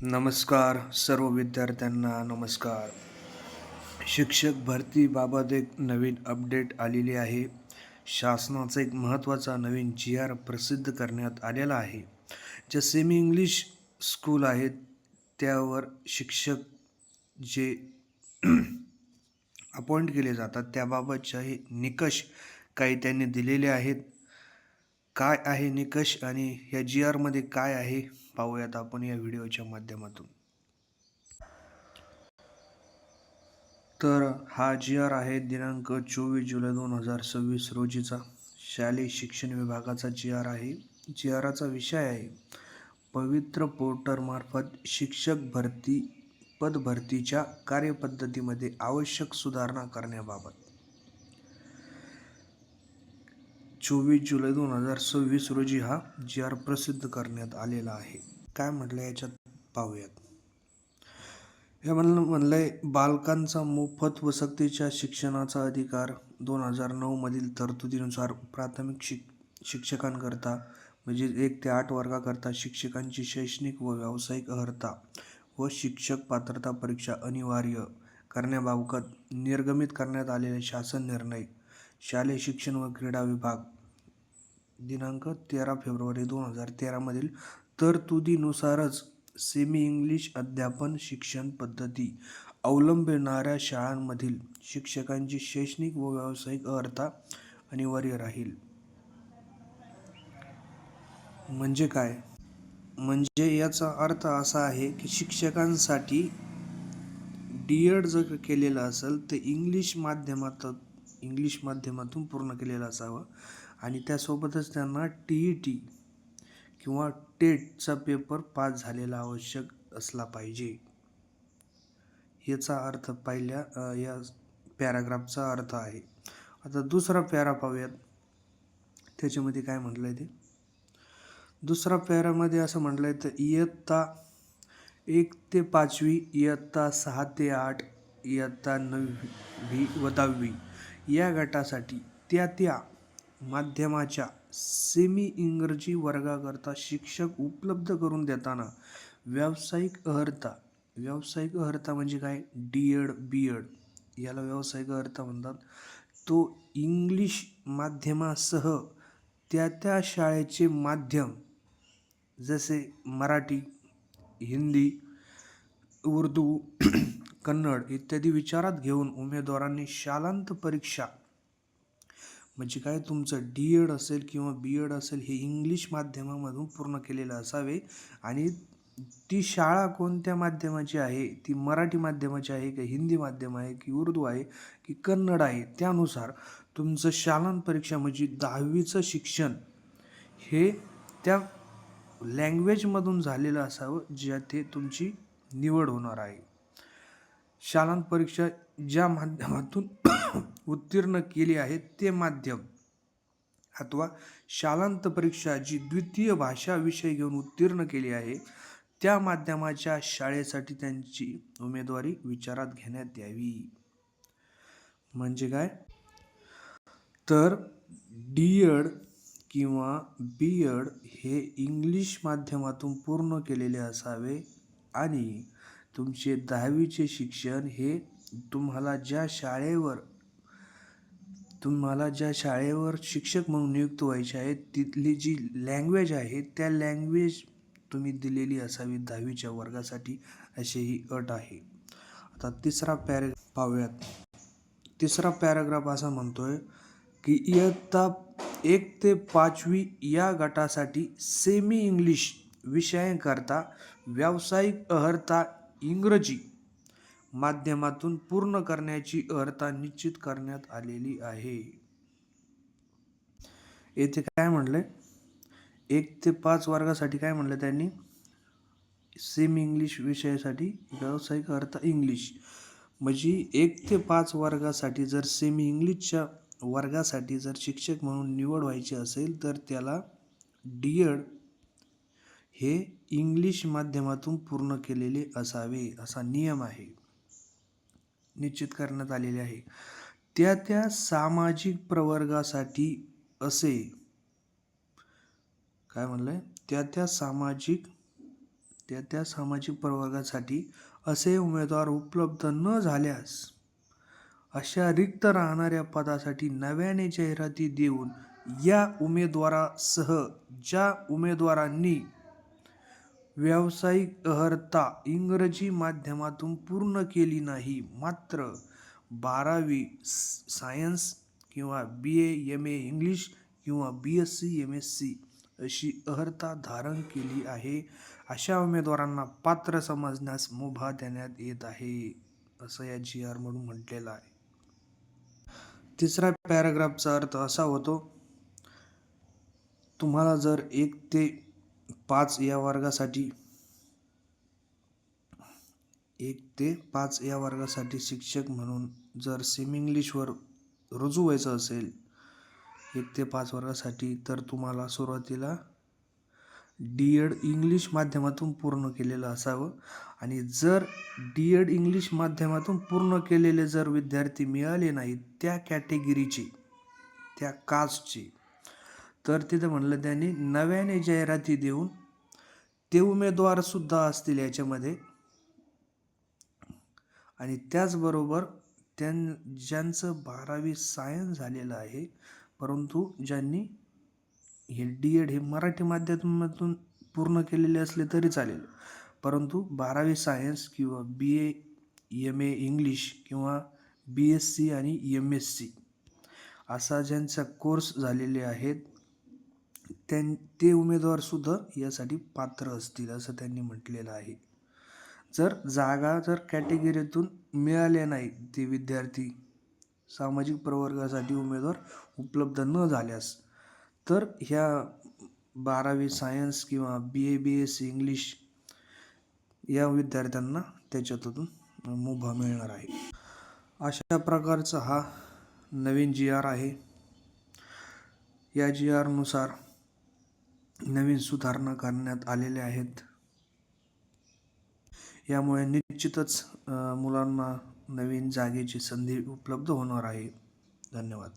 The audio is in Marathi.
नमस्कार सर्व विद्यार्थ्यांना नमस्कार. शिक्षक भरतीबाबत एक नवीन अपडेट आलेली आहे. शासनाचा एक महत्त्वाचा नवीन जी-आर प्रसिद्ध करण्यात आलेला आहे. ज्या सेमी इंग्लिश स्कूल आहेत त्यावर शिक्षक जे अपॉइंट केले जातात त्याबाबतचे निकष काही त्यांनी दिलेले आहेत. काय आहे निकष आणि या जी-आरमध्ये काय आहे पाहूयात आपण या व्हिडिओच्या माध्यमातून. तर हा जी-आर आहे दिनांक 24 जुलै 2026 रोजीचा. शालेय शिक्षण विभागाचा जी-आर आहे. जी-आरचा विषय आहे पवित्र पोर्टलमार्फत शिक्षक भरती पदभरतीच्या कार्यपद्धतीमध्ये आवश्यक सुधारणा करण्याबाबत. 24 जुलै 2026 रोजी हा जी-आर प्रसिद्ध करण्यात आलेला आहे. काय म्हटलं याच्यात पाहूयात. हे म्हणलंय बालकांचा मोफत व सक्तीच्या शिक्षणाचा अधिकार 2009 मधील तरतुदीनुसार प्राथमिक शिक्षकांकरता म्हणजे 1 ते 8 वर्गाकरता शिक्षकांची शैक्षणिक व व्यावसायिक अर्हता व शिक्षक पात्रता परीक्षा अनिवार्य करण्याबाबत निर्गमित करण्यात आलेले शासन निर्णय. शालेय शिक्षण व क्रीडा विभाग दिनांक 13 फेब्रुवारी 2013 मधील तरतुदीनुसारच सेमी इंग्लिश अध्यापन शिक्षण पद्धती अवलंबणाऱ्या शाळांमधील शिक्षकांची शैक्षणिक व व्यावसायिक अर्हता अनिवार्य राहील. म्हणजे काय? म्हणजे याचा अर्थ असा आहे की शिक्षकांसाठी डी-एड जर केलेलं असेल तर इंग्लिश माध्यमातून पूर्ण केलेलं असावं आणि त्यासोबतच त्यांना TET किंवा टेटचा पेपर पास झालेला आवश्यक असला पाहिजे. याचा अर्थ पहिल्या या पॅराग्राफचा अर्थ आहे. आता दुसरा पॅरा पाहूयात. त्याच्यामध्ये काय म्हटलं आहे ते. दुसरा पॅरामध्ये असं म्हटलं आहे तर इयत्ता 1 ते 5वी, इयत्ता 6 ते 8, इयत्ता 9वी व 10वी या गटासाठी त्या माध्यमाच्या सेमी इंग्रजी वर्गाकरता शिक्षक उपलब्ध करून देताना व्यावसायिक अर्हता म्हणजे काय? डी-एड, बी-एड याला व्यावसायिक अर्हता म्हणतात. तो इंग्लिश माध्यमासह त्या शाळेचे माध्यम जसे मराठी, हिंदी, उर्दू, कन्नड इत्यादी विचारात घेऊन उमेदवारांनी शालांत परीक्षा म्हणजे काय तुमचं डी-एड असेल किंवा बी-एड असेल हे इंग्लिश माध्यमामधून पूर्ण केलेलं असावे आणि ती शाळा कोणत्या माध्यमाची आहे, ती मराठी माध्यमाची आहे की हिंदी माध्यम आहे की उर्दू आहे की कन्नड आहे, त्यानुसार तुमचं शालांत परीक्षा म्हणजे 10वीचं शिक्षण हे त्या लँग्वेजमधून झालेलं असावं ज्याथे तुमची निवड होणार आहे. शालांत परीक्षा ज्या माध्यमातून उत्तीर्ण केली आहे ते माध्यम अथवा शालांत परीक्षा जी द्वितीय भाषा विषय घेऊन उत्तीर्ण केली आहे त्या माध्यमाच्या शाळेसाठी त्यांची उमेदवारी विचारात घेण्यात यावी. म्हणजे काय? तर डी-एड किंवा बी-एड हे इंग्लिश माध्यमातून पूर्ण केलेले असावे आणि तुमचे 10वीचे शिक्षण हे तुम्हाला ज्या शाळेवर शिक्षक म्हणून नियुक्त व्हायचे आहेत तिथली जी लँग्वेज आहे त्या लँग्वेज तुम्ही दिलेली असावी 10वीच्या वर्गासाठी अशी ही अट आहे. आता तिसरा पाहूयात. तिसरा पॅराग्राफ असा म्हणतोय की इयत्ता 1 ते 5वी या गटासाठी सेमी इंग्लिश विषयांकरता व्यावसायिक अर्हता इंग्रजी माध्यमातून पूर्ण करण्याची अर्हता निश्चित करण्यात आलेली आहे. येथे काय म्हणलंय? 1 ते 5 वर्गासाठी काय म्हणलं त्यांनी? सेमी इंग्लिश विषयासाठी व्यावसायिक अर्हता इंग्लिश म्हणजे 1 ते 5 वर्गासाठी जर सेमी इंग्लिशच्या वर्गासाठी जर शिक्षक म्हणून निवड व्हायची असेल तर त्याला डी-एड हे इंग्लिश माध्यमातून पूर्ण केलेले असावे असा नियम आहे, निश्चित करण्यात आलेले आहे. त्या सामाजिक प्रवर्गासाठी असे काय म्हणलंय? त्या सामाजिक प्रवर्गासाठी असे उमेदवार उपलब्ध न झाल्यास अशा रिक्त राहणाऱ्या पदासाठी नव्याने जाहिराती देऊन या उमेदवारासह ज्या उमेदवारांनी व्यावसायिक अर्हता इंग्रजी माध्यमातून पूर्ण केली नाही, मात्र 12वी सायन्स किंवा BA MA इंग्लिश किंवा BSc MSc अशी अर्हता धारण केली आहे, अशा उमेदवारांना पात्र समजण्यास मुभा देण्यात येत आहे, असं या GR म्हणून म्हटलेलं आहे. तिसऱ्या पॅराग्राफचा अर्थ असा होतो, तुम्हाला जर 1 ते 5 या वर्गासाठी 1 ते 5 या वर्गासाठी शिक्षक म्हणून जर सेमी इंग्लिशवर रुजू व्हायचं असेल 1 ते 5 वर्गासाठी, तर तुम्हाला सुरुवातीला D.Ed इंग्लिश माध्यमातून पूर्ण केलेलं असावं. आणि जर D.Ed इंग्लिश माध्यमातून पूर्ण केलेले जर विद्यार्थी मिळाले नाहीत त्या कॅटेगरीचे, त्या कास्टचे, तर तिथं म्हणलं त्यांनी नव्याने जाहिराती देऊन ते उमेदवारसुद्धा असतील याच्यामध्ये. आणि त्याचबरोबर ज्यांचं 12वी सायन्स झालेलं आहे, परंतु ज्यांनी हे D.Ed हे मराठी माध्यमातून पूर्ण केलेले असले तरी चालेल, परंतु 12वी सायन्स किंवा BA MA इंग्लिश किंवा BSc आणि MSc असा ज्यांचा कोर्स झालेले आहेत ते उमेदवारसुद्धा यासाठी पात्र असतील, असं त्यांनी म्हटलेलं आहे. जर जागा कॅटेगरीतून मिळाल्या नाही, ते विद्यार्थी सामाजिक प्रवर्गासाठी उमेदवार उपलब्ध न झाल्यास, तर ह्या 12वी सायन्स किंवा BA BSc इंग्लिश या विद्यार्थ्यांना त्याच्यातून मुभा मिळणार आहे. अशा प्रकारचा हा नवीन GR आहे. या GR नुसार नवीन सुधारणा करण्यात आलेल्या आहेत. यामुळे निश्चितच मुलांना नवीन जागेची संधी उपलब्ध होणार आहे. धन्यवाद.